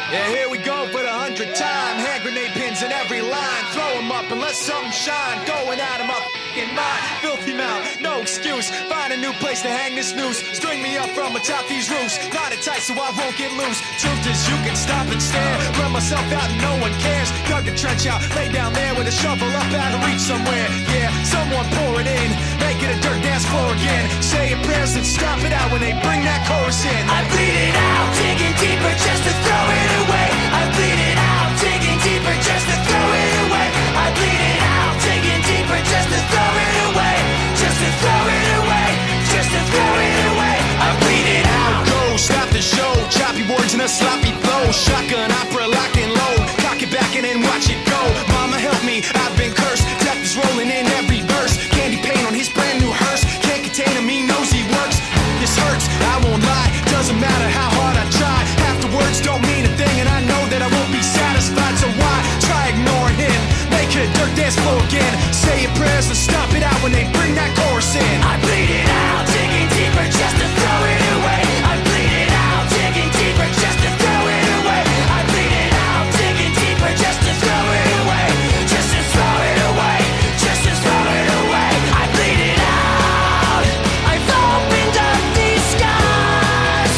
Yeah, here we go for the 100th time. Hand grenade pins in every line. Throw them up and let something shine. Going out of my f***ing mind. Filthy mouth, no excuse. Find a new place to hang this noose. String me up from atop these roofs. Knot it tight so I won't get loose. Truth is you can stop and stare. Run myself out and no one cares. Dug a trench out, lay down there with a shovel up out of reach somewhere. Yeah, someone pour it in. Make it a dirt dance floor again. Say your prayers and stop it out when they bring that chorus in. I bleed it out, digging deeper just to throw it away. I bleed it out, digging deeper just to throw it away. I bleed it out, digging deeper just to throw it away. Just to throw it away, just to throw it away. I bleed it out. Go, stop the show. Choppy words in a sloppy flow. Shotgun opera, lock and load. Cock it back and then watch it go. Mama help me, I've been cursed. Death is rolling in every verse. Candy paint on his brand new hearse. Can't contain him, he knows he works. This hurts, I won't lie. Doesn't matter how hard I try. Half the words don't mean a thing, and I know that I won't be satisfied. So why try ignoring him? Make it a dirt dance floor again. Say your prayers and stop it out when they bring that chorus in. I bleed it out, digging deeper just to throw it away. I bleed it out, digging deeper just to throw it away. I bleed it out, digging deeper just to throw it away. Just to throw it away, just to throw it away. I bleed it out. I've opened up these scars.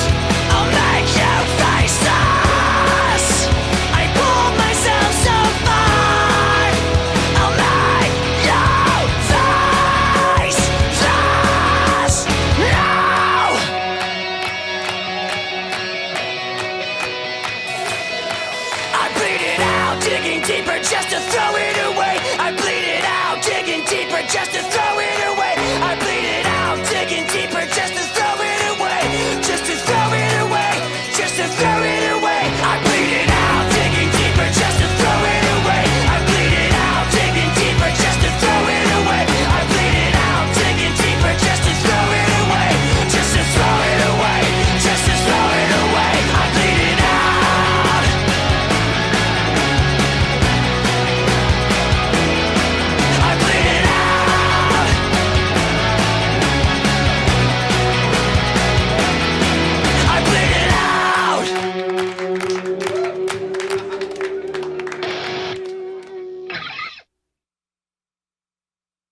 I'll make you face us. I pulled myself so far. I'll make you face us. No! I bleed it out, digging deeper just to throw it away. I bleed it